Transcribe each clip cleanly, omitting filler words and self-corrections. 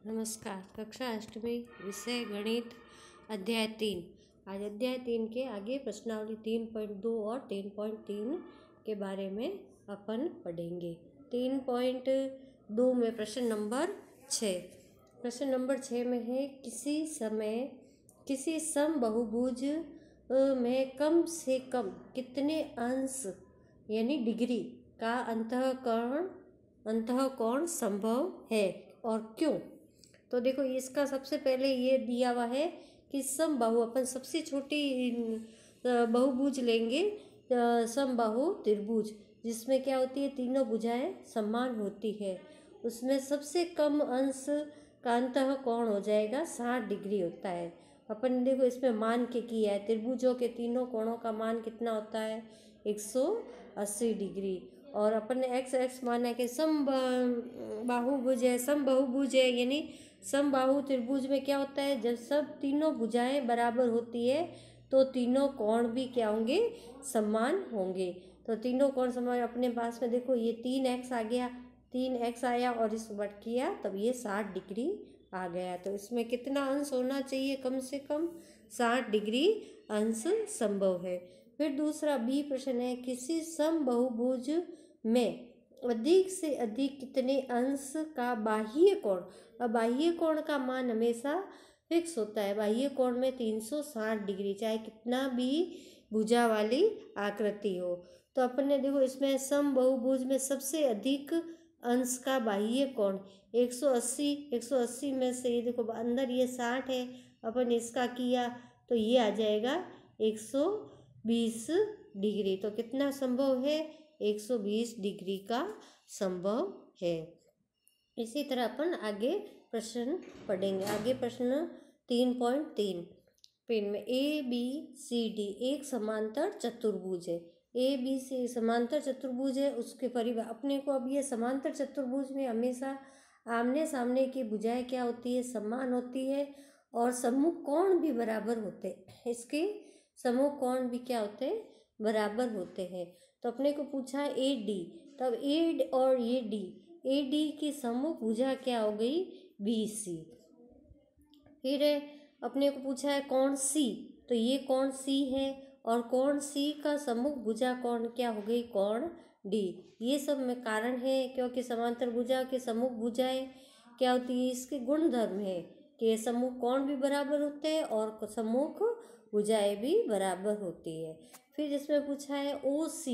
नमस्कार। कक्षा अष्टमी, विषय गणित, अध्याय 3। आज अध्याय 3 के आगे प्रश्नावली 3.2 और 3.3 के बारे में अपन पढ़ेंगे। 3.2 में प्रश्न नंबर 6। प्रश्न नंबर 6 में है किसी समय किसी समबहुभुज में कम से कम कितने अंश यानी डिग्री का अंतःकोण संभव है और क्यों। तो देखो, इसका सबसे पहले ये दिया हुआ है कि समबाहु, अपन सबसे छोटी बहुभुज लेंगे, समबाहु त्रिभुज, जिसमें क्या होती है, तीनों भुजाएं समान होती है। उसमें सबसे कम अंश का अंतःकोण हो जाएगा 60 डिग्री होता है। अपन देखो इसमें मान के किया है, त्रिभुजों के तीनों कोणों का मान कितना होता है, 180 डिग्री। और अपन ने x माना है कि समबाहुभुज है, समबाहुभुज है, यानी समबाहु त्रिभुज में क्या होता है, जब सब तीनों भुजाएं बराबर होती है तो तीनों कोण भी क्या होंगे, समान होंगे। तो तीनों कोण समान अपने पास में देखो, ये 3x आ गया, 3x आया और इस बट किया तब ये 60 डिग्री आ गया। तो इसमें कितना अंश होना चाहिए, कम से कम 60 डिग्री अंश संभव है। फिर दूसरा बी प्रश्न है, किसी समबहुभुज में अधिक से अधिक कितने अंश का बाह्य कोण। अब बाह्य कोण का मान हमेशा फिक्स होता है। बाह्य कोण में 360 डिग्री, चाहे कितना भी भुजा वाली आकृति हो। तो अपन ने देखो इसमें समबहुभुज में सबसे अधिक अंश का बाह्य कोण 180 में से ये देखो अंदर ये 60 है, अपन इसका किया तो ये आ जाएगा 120 डिग्री। तो कितना संभव है, 120 डिग्री का संभव है। इसी तरह अपन आगे प्रश्न पढ़ेंगे। आगे प्रश्न 3.3 पेन में ABCD एक समांतर चतुर्भुज है। ABC समांतर चतुर्भुज है, उसके परिवार अपने को अब ये समांतर चतुर्भुज में हमेशा आमने सामने की भुजाएं क्या होती है, समान होती है और सम्मुख कोण भी बराबर होते हैं। इसके सम्मुख कोण भी क्या होते हैं, बराबर होते हैं। तो अपने को पूछा AD, तब A और ये D, AD की सम्मुख भुजा क्या हो गई, BC। फिर अपने को पूछा है कोण C, तो ये कोण C है और कोण C का सम्मुख भुजा कोण क्या हो गई, कोण D। ये सब में कारण है क्योंकि समांतर भुजा के सम्मुख भुजाएं क्या होती है, इसके गुणधर्म है कि सम्मुख कोण भी बराबर होते हैं और सम्मुख भुजाएं भी बराबर होती है। फिर इसमें पूछा है OC,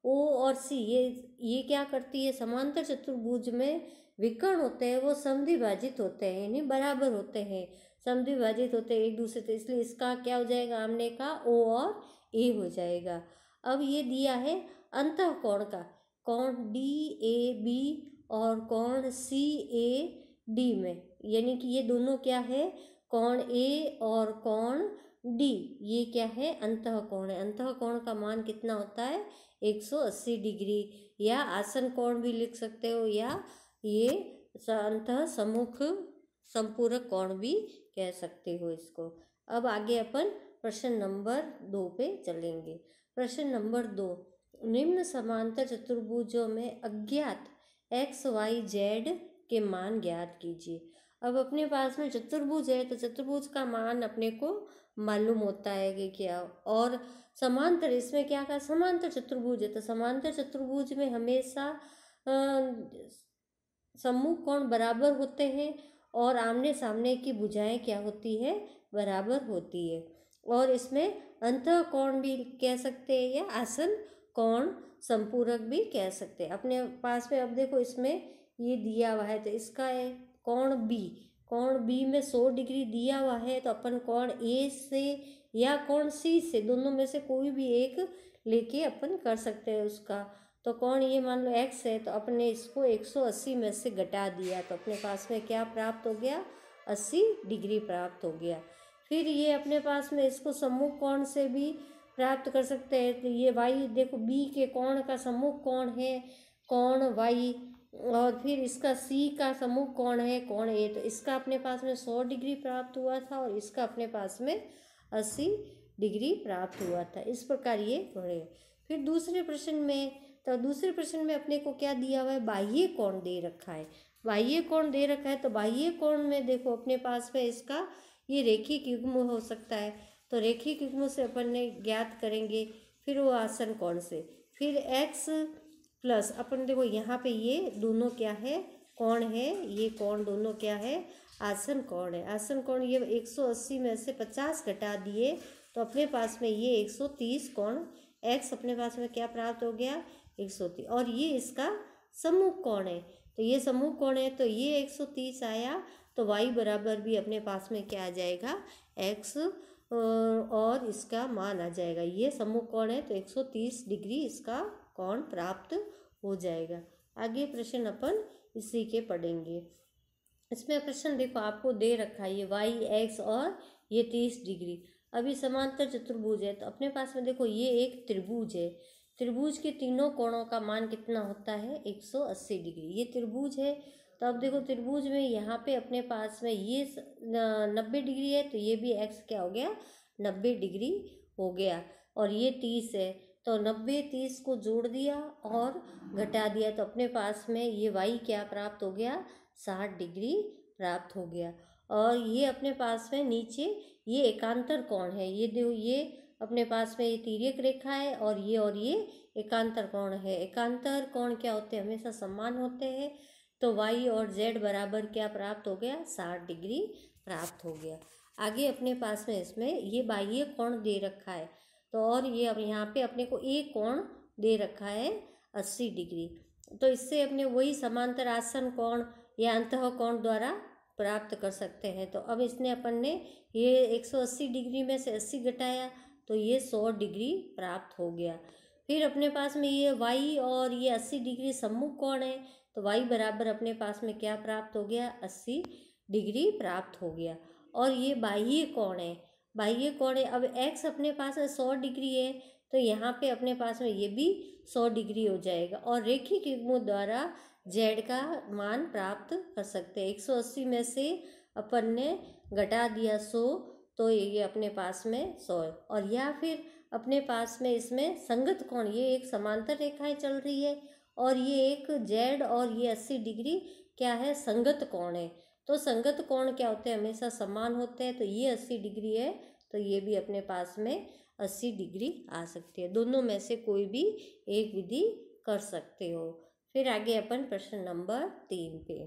O और C ये क्या करती है, समांतर चतुर्भुज में विकर्ण होते हैं, वो समद्विभाजित होते हैं, यानी बराबर होते हैं, समद्विभाजित होते हैं एक दूसरे से, इसलिए इसका क्या हो जाएगा, आमने का O और A हो जाएगा। अब ये दिया है अंतःकोण का, कोण DAB और कोण CAD में, यानी कि ये दोनों क्या है, कोण A और कोण D, ये क्या है, अंतःकोण है। अंतःकोण का मान कितना होता है, 180 डिग्री, या आसन कोण भी लिख सकते हो, या ये अंतः सम्मुख संपूरक कोण भी कह सकते हो इसको। अब आगे अपन प्रश्न नंबर 2 पे चलेंगे। प्रश्न नंबर 2, निम्न समांतर चतुर्भुजों में अज्ञात XYZ के मान ज्ञात कीजिए। अब अपने पास में चतुर्भुज है तो चतुर्भुज का मान अपने को मालूम होता है कि क्या, और समांतर, इसमें क्या कहा, समांतर चतुर्भुज है तो समांतर चतुर्भुज में हमेशा सम्मुख कोण बराबर होते हैं और आमने सामने की भुजाएं क्या होती है, बराबर होती है। और इसमें अंतःकोण भी कह सकते हैं या आसन कोण संपूरक भी कह सकते हैं अपने पास में। अब देखो इसमें ये दिया हुआ है तो इसका है कोण B में 100 डिग्री दिया हुआ है, तो अपन कोण A से या कोण C से, दोनों में से कोई भी एक लेके अपन कर सकते हैं उसका। तो कोण ये मान लो X है, तो अपने इसको 180 में से घटा दिया तो अपने पास में क्या प्राप्त हो गया, 80 डिग्री प्राप्त हो गया। फिर ये अपने पास में इसको सम्मुख कोण से भी प्राप्त कर सकते हैं। तो ये Y देखो, B के कोण का सम्मुख कोण है कोण Y, और फिर इसका C का सम्मुख कोण है कोण A, तो इसका अपने पास में 100 डिग्री प्राप्त हुआ था और इसका अपने पास में 80 डिग्री प्राप्त हुआ था। इस प्रकार ये पढ़े। फिर दूसरे प्रश्न में, तो दूसरे प्रश्न में अपने को क्या दिया हुआ है, बाह्य कोण दे रखा है। बाह्य कोण दे रखा है, तो बाह्य कोण में देखो अपने पास में इसका ये रेखिक युग्म हो सकता है, तो रेखिक युग्म से अपन ने ज्ञात करेंगे, फिर वो आसन कोण से, फिर x प्लस अपन देखो यहाँ पे ये दोनों क्या है, कोण है, ये कोण दोनों क्या है, आसन कोण है। आसन कोण ये 180 में से 50 घटा दिए तो अपने पास में ये 130 कोण, x अपने पास में क्या प्राप्त हो गया, 130, और ये इसका सम्मुख कोण है, तो ये सम्मुख कोण है, तो ये 130 आया, तो y बराबर भी अपने पास में क्या आ जाएगा, x, और इसका मान आ जाएगा, ये सम्मुख कोण है तो 130 डिग्री इसका कोण प्राप्त हो जाएगा। आगे प्रश्न अपन इसी के पढ़ेंगे। इसमें प्रश्न देखो आपको दे रखा है ये y x और ये 30 डिग्री। अभी समांतर चतुर्भुज है, तो अपने पास में देखो ये एक त्रिभुज है, त्रिभुज के तीनों कोणों का मान कितना होता है, 180 डिग्री। ये त्रिभुज है, तो अब देखो त्रिभुज में यहाँ पे अपने पास में ये 90 डिग्री है, तो ये भी x क्या हो गया, 90 डिग्री हो गया, और ये 30 है, तो 90 30 को जोड़ दिया और घटा दिया, तो अपने पास में ये y क्या प्राप्त हो गया, 60 डिग्री प्राप्त हो गया। और ये अपने पास में नीचे ये एकांतर कोण है, ये देखो ये अपने पास में ये तिर्यक रेखा है, और ये एकांतर कोण है। एकांतर कोण क्या होते हैं, हमेशा समान होते हैं, तो y और z बराबर क्या प्राप्त हो गया, 60 डिग्री प्राप्त हो गया। आगे अपने पास में इसमें ये बाह्य कोण दे रखा है, तो और ये अब यहाँ पे अपने को एक कोण दे रखा है 80 डिग्री, तो इससे अपने वही समांतर आसन कोण या अंतः कोण द्वारा प्राप्त कर सकते हैं। तो अब इसने अपन ने ये 180 डिग्री में से 80 घटाया, तो ये 100 डिग्री प्राप्त हो गया। फिर अपने पास में ये y और ये 80 डिग्री सम्मुख कोण है, तो y बराबर अपने पास में क्या प्राप्त हो गया, 80 डिग्री प्राप्त हो गया। और ये बाह्य कोण है, बाह्य कोण है, अब x अपने पास में 100 डिग्री है, तो यहाँ पे अपने पास में ये भी 100 डिग्री हो जाएगा, और रेखिक युग्म द्वारा z का मान प्राप्त कर सकते हैं। 180 में से अपन ने घटा दिया 100, तो ये अपने पास में 100 है। और या फिर अपने पास में इसमें संगत कोण, ये एक समांतर रेखाएं चल रही है, और ये एक z और ये 80 डिग्री क्या है, संगत कोण है। तो संगत कोण क्या होते हैं, हमेशा समान होते हैं, तो ये 80 डिग्री है, तो ये भी अपने पास में 80 डिग्री आ सकती है। दोनों में से कोई भी एक विधि कर सकते हो। फिर आगे अपन प्रश्न नंबर 3 पे,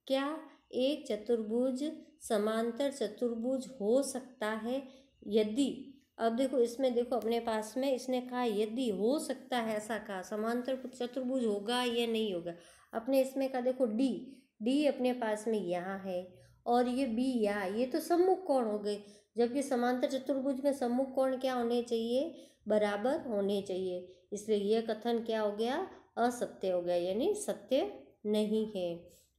क्या एक चतुर्भुज समांतर चतुर्भुज हो सकता है यदि, अब देखो इसमें देखो अपने पास में इसने कहा यदि हो सकता है, ऐसा कहा, समांतर चतुर्भुज होगा या नहीं होगा। अपने इसमें कहा देखो डी अपने पास में यहाँ है, और ये बी यहाँ, ये तो सम्मुख कोण हो गए, जबकि समांतर चतुर्भुज में सम्मुख कोण क्या होने चाहिए, बराबर होने चाहिए, इसलिए यह कथन क्या हो गया, असत्य हो गया, यानी सत्य नहीं है।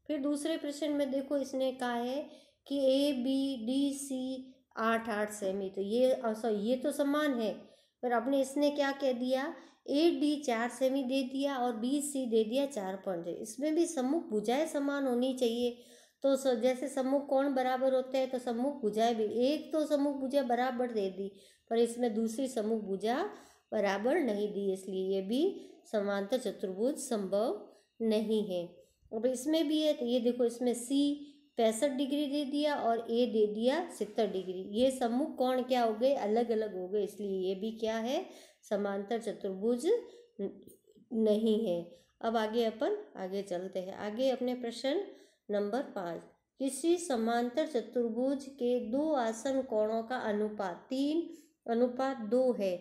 फिर दूसरे प्रश्न में देखो इसने कहा है कि ए बी डी सी 8 सेमी, तो ये तो समान है, पर अपने इसने क्या कह दिया, ए डी 4 सेमी दे दिया और बी सी दे दिया 4.6। इसमें भी सम्मुख भुजाएं समान होनी चाहिए, तो जैसे सम्मुख कोण बराबर होते हैं, तो सम्मुख भुजाएं भी, एक तो सम्मुख भुजा बराबर दे दी, पर इसमें दूसरी सम्मुख भुजा बराबर नहीं दी, इसलिए ये भी समांतर चतुर्भुज संभव नहीं है। अब इसमें भी है, तो ये देखो इसमें सी 65 डिग्री दे दिया और ए दे दिया 70 डिग्री, ये सम्मुख कोण क्या हो गए, अलग अलग हो गए, इसलिए ये भी क्या है, समांतर चतुर्भुज नहीं है। अब आगे चलते हैं। आगे अपने प्रश्न नंबर 5, किसी समांतर चतुर्भुज के दो आसन कोणों का अनुपात 3:2 है,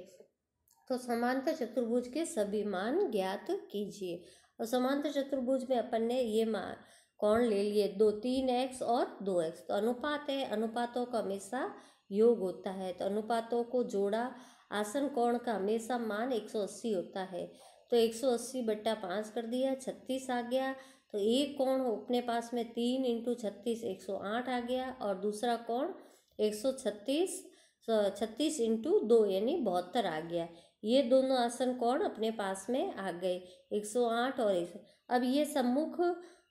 तो समांतर चतुर्भुज के सभी मान ज्ञात कीजिए। और समांतर चतुर्भुज में अपन ने ये मान कोण ले लिए 3x और 2x, तो अनुपात है, अनुपातों का हमेशा योग होता है, तो अनुपातों को जोड़ा, आसन कोण का हमेशा मान 180 होता है, तो 180/5 कर दिया, 36 आ गया। तो एक कोण अपने पास में 3 × 36 108 आ गया, और दूसरा कोण 136 × 2 यानी 72 आ गया। ये दोनों आसन कोण अपने पास में आ गए, 108 और 100। अब ये सम्मुख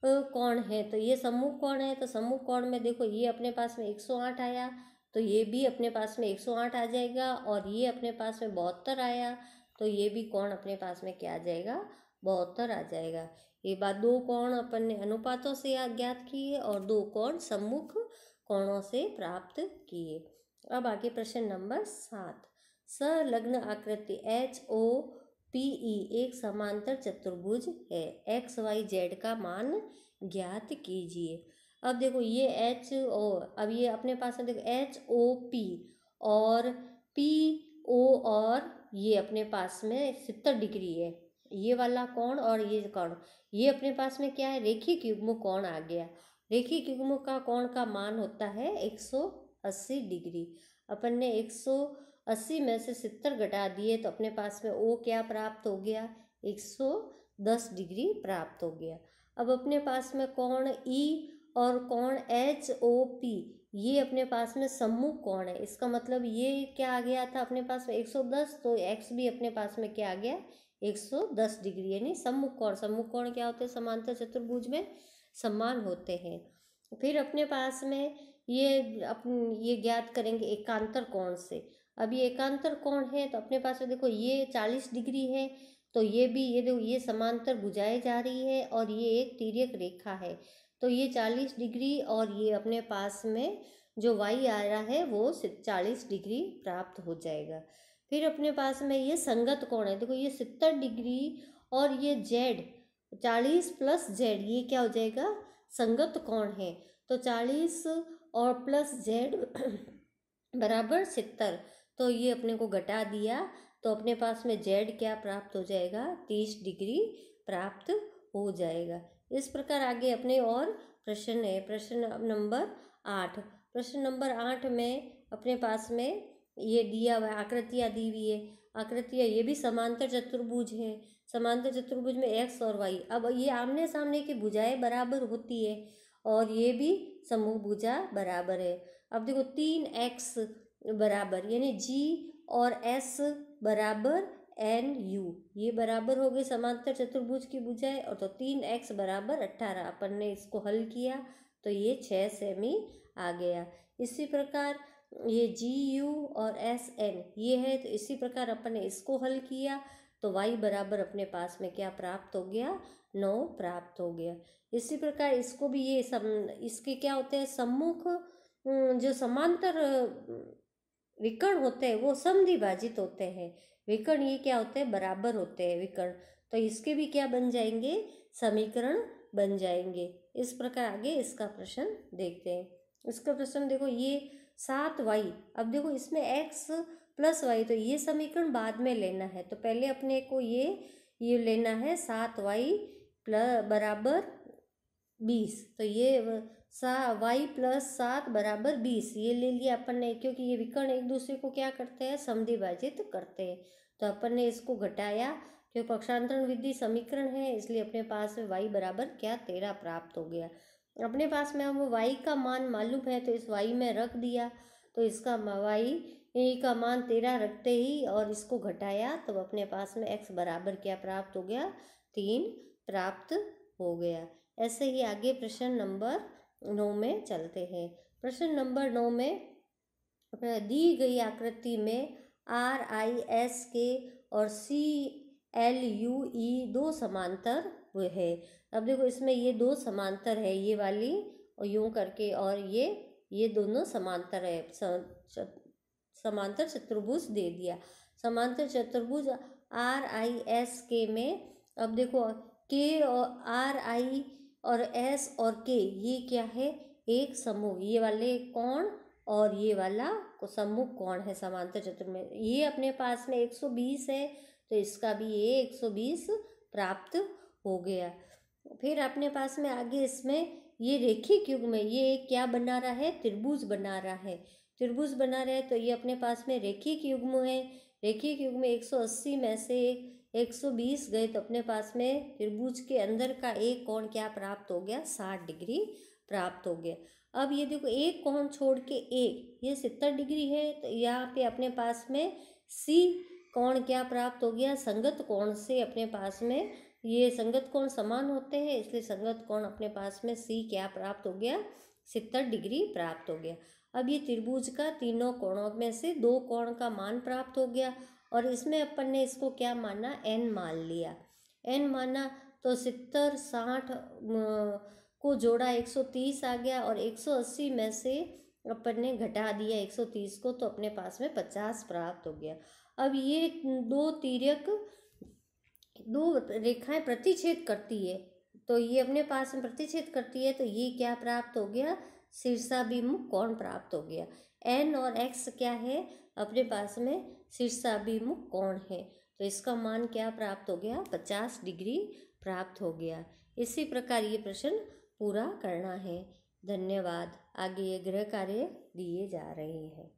कोण है, तो ये सम्मुख कोण है, तो सम्मुख कोण में देखो ये अपने पास में 108 आया, तो ये भी अपने पास में 108 आ जाएगा, और ये अपने पास में 72 आया, तो ये भी कोण अपने पास में क्या आ जाएगा, 72 आ जाएगा। ये बात 2 कोण अपन ने अनुपातों से ज्ञात किए और 2 कोण सम्मुख कोणों से प्राप्त किए। अब आगे प्रश्न नंबर 7। संलग्न आकृति HOPE एक समांतर चतुर्भुज है। XYZ का मान ज्ञात कीजिए। अब देखो ये अब ये अपने पास है, देखो HOP और PO और ये अपने पास में 70 डिग्री है, ये वाला कोण और ये कोण, ये अपने पास में क्या है, रेखिक युग्म कोण आ गया। रेखिक युग्म का कोण का मान होता है 180 डिग्री। अपन ने 180 में से 70 घटा दिए तो अपने पास में O क्या प्राप्त हो गया, 110 डिग्री प्राप्त हो गया। अब अपने पास में कोण E और कोण HOP ये अपने पास में सम्मुख कोण है। इसका मतलब ये क्या आ गया था अपने पास में 110, तो x भी अपने पास में क्या आ गया, 110 डिग्री, यानी सम्मुख कोण। सम्मुख कोण क्या होते हैं, समांतर चतुर्भुज में समान होते हैं। फिर अपने पास में ये ज्ञात करेंगे एकांतर कोण से। अब ये एकांतर कोण है तो अपने पास में देखो ये 40 डिग्री है, तो ये भी ये देखो ये समांतर भुजाएं जा रही है और ये एक तिर्यक रेखा है, तो ये 40 डिग्री और ये अपने पास में जो y आ रहा है वो 40 डिग्री प्राप्त हो जाएगा। फिर अपने पास में ये संगत कोण है, देखो ये 70 डिग्री और ये z 40 प्लस z ये क्या हो जाएगा, संगत कोण है। तो 40 और प्लस z बराबर 70, तो ये अपने को घटा दिया तो अपने पास में z क्या प्राप्त हो जाएगा, 30 डिग्री प्राप्त हो जाएगा। इस प्रकार आगे अपने और प्रश्न है, प्रश्न नंबर 8। प्रश्न नंबर 8 में अपने पास में ये दिया हुआ आकृतियाँ दी हुई है। आकृतियाँ ये भी समांतर चतुर्भुज है। समांतर चतुर्भुज में x और y, अब ये आमने सामने की भुजाएं बराबर होती है और ये भी समूह भुजा बराबर है। अब देखो 3x बराबर यानी g और s बराबर NU, ये बराबर हो गई समांतर चतुर्भुज की भुजाएं। और तो 3x बराबर 18, अपन ने इसको हल किया तो ये 6 सेमी आ गया। इसी प्रकार ये GU और SN ये है, तो इसी प्रकार अपन ने इसको हल किया तो y बराबर अपने पास में क्या प्राप्त हो गया, 9 प्राप्त हो गया। इसी प्रकार इसको भी ये इसके क्या होते हैं, सम्मुख जो समांतर विकर्ण होते हैं वो समद्विभाजित होते हैं। विकर्ण ये क्या होते हैं, बराबर होते हैं विकर्ण, तो इसके भी क्या बन जाएंगे, समीकरण बन जाएंगे। इस प्रकार आगे इसका प्रश्न देखते हैं। इसका प्रश्न देखो ये 7y, अब देखो इसमें x प्लस y, तो ये समीकरण बाद में लेना है, तो पहले अपने को ये लेना है 7y बराबर 20, तो ये y प्लस 7 बराबर 20 ये ले लिया अपन ने, क्योंकि ये विकर्ण एक दूसरे को क्या करते हैं, समद्विभाजित करते हैं। तो अपन ने इसको घटाया, क्योंकि पक्षांतरण विधि समीकरण है इसलिए अपने पास में y बराबर क्या 13 प्राप्त हो गया। अपने पास में हम y का मान मालूम है तो इस y में रख दिया, तो इसका y का मान 13 रखते ही और इसको घटाया तो अपने पास में x बराबर क्या प्राप्त हो गया, 3 प्राप्त हो गया। ऐसे ही आगे प्रश्न नंबर 9 में चलते हैं। प्रश्न नंबर 9 में दी गई आकृति में RISK और CLUE दो समांतर है। अब देखो इसमें ये दो समांतर है, ये वाली और यूं करके, और ये दोनों समांतर है, समांतर चतुर्भुज दे दिया। समांतर चतुर्भुज RISK में अब देखो K और RI और S और K ये क्या है, एक समूह, ये वाले कोण और ये वाला सम्मुख कोण है समांतर चतुर्भुज में। ये अपने पास में 120 है तो इसका भी ये 120 प्राप्त हो गया। फिर अपने पास में आगे इसमें ये रेखिक युग्म में ये क्या बना रहा है, त्रिभुज बना रहा है। त्रिभुज बना रहा है तो ये अपने पास में रेखिक युग्म है। रेखिक युग्म में 180 में से 120 गए तो अपने पास में त्रिभुज के अंदर का एक कोण क्या प्राप्त हो गया, 60 डिग्री प्राप्त हो गया। अब ये देखो एक कोण छोड़ के एक, ये 70 डिग्री है, तो यहाँ पे अपने पास में C कोण क्या प्राप्त हो गया, संगत कोण से अपने पास में ये संगत कोण समान होते हैं इसलिए संगत कोण अपने पास में C क्या प्राप्त हो गया, 70 डिग्री प्राप्त हो गया। अब ये त्रिभुज का तीनों कोणों में से दो कोण का मान प्राप्त हो गया और इसमें अपन ने इसको क्या माना, n मान लिया। n माना तो 70 60 को जोड़ा 130 आ गया, और 180 में से अपन ने घटा दिया 130 को, तो अपने पास में 50 प्राप्त हो गया। अब ये दो रेखाएं प्रतिच्छेद करती है, तो ये अपने पास में प्रतिच्छेद करती है, तो ये क्या प्राप्त हो गया, शीर्षाभिमुख कोण प्राप्त हो गया। एन और एक्स क्या है, अपने पास में शीर्षाभिमुख कोण है, तो इसका मान क्या प्राप्त हो गया, 50 डिग्री प्राप्त हो गया। इसी प्रकार ये प्रश्न पूरा करना है। धन्यवाद। आगे ये गृह कार्य दिए जा रहे हैं।